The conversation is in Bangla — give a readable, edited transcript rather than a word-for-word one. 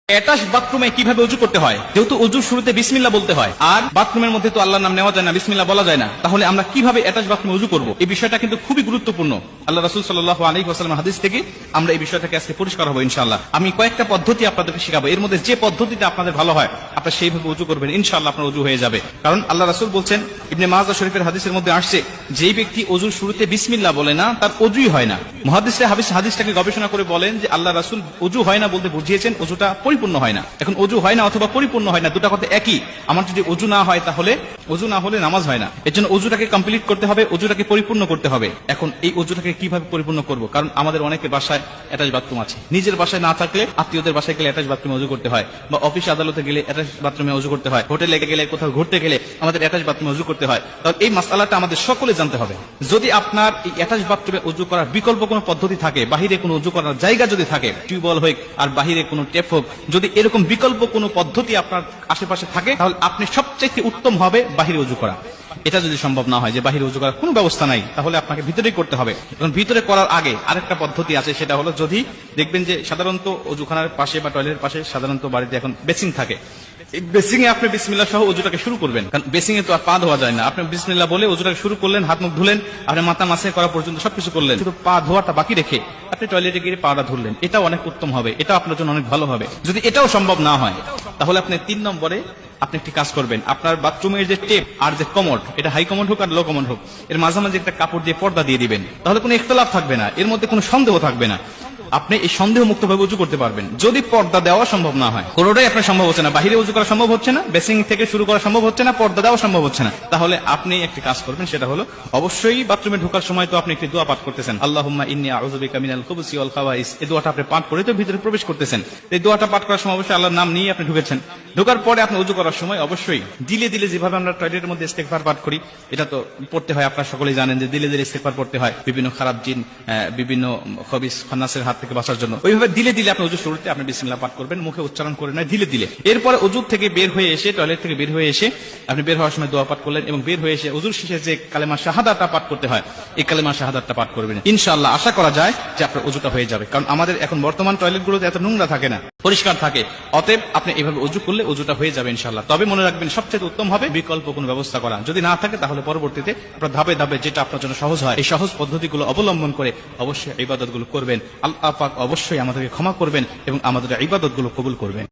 অ্যাটাচ বাথরুমে কিভাবে ওযু করতে হয়? যেহেতু ওযুর শুরুতে বিসমিল্লাহ বলতে হয়, আর বাথরুমের মধ্যে তো আল্লাহর নাম নেওয়া যায় না, বিসমিল্লাহ বলা যায় না, তাহলে আমরা কিভাবে অ্যাটাচ বাথরুমে ওযু করব? এই বিষয়টা কিন্তু খুবই গুরুত্বপূর্ণ। আল্লাহ রাসূল সাল্লাল্লাহু আলাইহি ওয়াসাল্লামের হাদিস থেকে আমরা এই বিষয়টাকে আজকে পরিষ্কার হবো ইনশাআল্লাহ। আমি কয়েকটা পদ্ধতি আপনাদেরকে শেখাবো, এর মধ্যে যে পদ্ধতিটা আপনাদের ভালো হয় আপনারা সেইভাবে ওযু করবেন, ইনশাআল্লাহ আপনার ওযু হয়ে যাবে। কারণ আল্লাহ রাসূল বলছেন, ইবনে মাজাহ শরীফের হাদিসের মধ্যে আসছে, যেই ব্যক্তি ওযুর শুরুতে বিসমিল্লাহ বলে না তার ওযুই হয় না। মুহাদ্দিসরা হাদিসটাকে গবেষণা করে বলেন যে আল্লাহ রাসূল ওযু হয় না বলতে বুঝিয়েছেন ওযুটা পরিপূর্ণ হয় না। এখন ওযু হয় না অথবা পরিপূর্ণ হয় না, দুটো কথা একই। আমার যদি ওযু না হয় তাহলে ওযু না হলে নামাজ হয় না। এর জন্য ওযুটাকে কমপ্লিট করতে হবে, ওযুটাকে পরিপূর্ণ করতে হবে। এখন এই ওযুটাকে কিভাবে পরিপূর্ণ করব? কারণ আমাদের অনেকের বাসায় অ্যাটাচ বাথরুম আছে, নিজের বাসায় না থাকলে আত্মীয়দের বাসায় গেলে অ্যাটাচ বাথরুমে ওযু করতে হয়, বা অফিস আদালতে গেলে অ্যাটাচ বাথরুমে ওযু করতে হয়, হোটেলে গেলে কোথাও ঘুরতে গেলে আমাদের অ্যাটাচ বাথরুমে ওযু করতে হয়। তাহলে এই মাসআলাটা আমাদের সকলে জানতে হবে। যদি আপনার এই অ্যাটাচ বাথরুমে ওযু করার বিকল্প কোনো পদ্ধতি থাকে, বাহিরে কোনো ওযু করার জায়গা যদি থাকে, টিউবওয়েল হোক আর বাহিরে কোনো ট্যাপ হোক, যদি এরকম বিকল্প কোনো পদ্ধতি আপনার আশেপাশে থাকে তাহলে আপনি সবচেয়ে উত্তম হবে বাহিরে ওযু করা। এটা যদি সম্ভব না হয় যে বাহিরে ওযু করার কোনো ব্যবস্থা নাই, তাহলে আপনাকে ভিতরেই করতে হবে। এবং ভিতরে করার আগে আরেকটা পদ্ধতি আছে, সেটা হলো যদি দেখবেন যে সাধারণত ওযুখানার পাশে বা টয়লেটের পাশে সাধারণত বাড়িতে এখন বেসিং থাকে, এই বেসিং এ আপনি বিসমিল্লাহ সহ ওযুটাকে শুরু করবেন। কারণ বেসিং এ তো আর পা ধোয়া যায় না। আপনি বিসমিল্লাহ বলে ওযুটাকে শুরু করলেন, হাত মুখ ধুলেন, আপনি মাথা মাসে করা পর্যন্ত সবকিছু করলেন, শুধু পা ধোয়াটা বাকি রেখে আপনি টয়লেটে গিয়ে পাটা ধরলেন। এটাও অনেক উত্তম হবে, এটা আপনার জন্য অনেক ভালো হবে। যদি এটাও সম্ভব না হয় তাহলে আপনি 3 নম্বরে আপনি একটি কাজ করবেন, আপনার বাথরুমের যে টেপ আর যে কমোড, এটা হাই কমোড হোক আর লো কমোড হোক, এর মাঝামাঝি একটা কাপড় দিয়ে পর্দা দিয়ে দিবেন। তাহলে কোনো ইখতিলাফ থাকবে না, এর মধ্যে কোনো সন্দেহ থাকবে না। আপনি এই সন্দেহ মুক্ত ভাবে ওযু করতে পারবেন। যদি পর্দা দেওয়া সম্ভব না হয়, কোনোটাই আপনার সম্ভব হচ্ছে না, বাহিরে ওযু করা সম্ভব হচ্ছে না, বেসিং থেকে শুরু করা সম্ভব হচ্ছে না, পর্দা দেওয়া সম্ভব হচ্ছে না, তাহলে আপনি একটি কাজ করবেন, সেটা হলো অবশ্যই বাথরুমে ঢোকার সময় তো আপনি একটি দোয়া পাঠ করতেছেন, আল্লাহুম্মা ইন্নী আউযু বিকা মিনাল খুবুসি ওয়াল খাবাইস। এই দোয়াটা আপনি পাঠ করে তো ভিতরে প্রবেশ করতেছেন। এই দোয়াটা পাঠ করার সময় অবশ্যই আল্লাহর নাম নিয়ে আপনি ঢুকেছেন। ঢোকার পরে আপনি ওযু করার সময় অবশ্যই দিলে দিলে, যেভাবে আমরা টয়লেটের মধ্যে ইস্তেগফার পাঠ করি, এটা তো পড়তে হয়, আপনারা সকলেই জানেন যে দিলে দিলে ইস্তেগফার পড়তে হয় বিভিন্ন খারাপ জিন, বিভিন্ন খবিস খান্নাসের হাত থেকে বাঁচার জন্য। ওইভাবে দিলে দিলে আপনি ওযু শুরুতে আপনি বিসমিল্লাহ পাঠ করবেন, মুখে উচ্চারণ করে নয়, দিলে দিলে। এরপরে ওযু থেকে বের হয়ে এসে, টয়লেট থেকে বের হয়ে এসে আপনি বের হওয়ার সময় দোয়া পাঠ করলেন, এবং বের হয়ে এসে ওযুর শেষে যে কালেমা শাহাদাতটা পাঠ করতে হয়, এই কালেমা শাহাদাতটা পাঠ করবেন। ইনশাআল্লাহ আশা করা যায় যে আপনার ওযুটা হয়ে যাবে। কারণ আমাদের এখন বর্তমান টয়লেটগুলোতে এত নোংরা থাকে না, পরিষ্কার থাকে। অতএব আপনি এইভাবে ওযু করলে ওযুটা হয়ে যাবে ইনশাআল্লাহ। তবে মনে রাখবেন, সবচেয়ে উত্তম হবে বিকল্প কোনো ব্যবস্থা করা। যদি না থাকে তাহলে পরবর্তীতে আপনার ধাপে ধাপে যেটা আপনার জন্য সহজ হয়, এই সহজ পদ্ধতিগুলো অবলম্বন করে অবশ্যই ইবাদতগুলো করবেন। আল্লাহ পাক অবশ্যই আমাদেরকে ক্ষমা করবেন এবং আমাদের ইবাদতগুলো কবুল করবেন।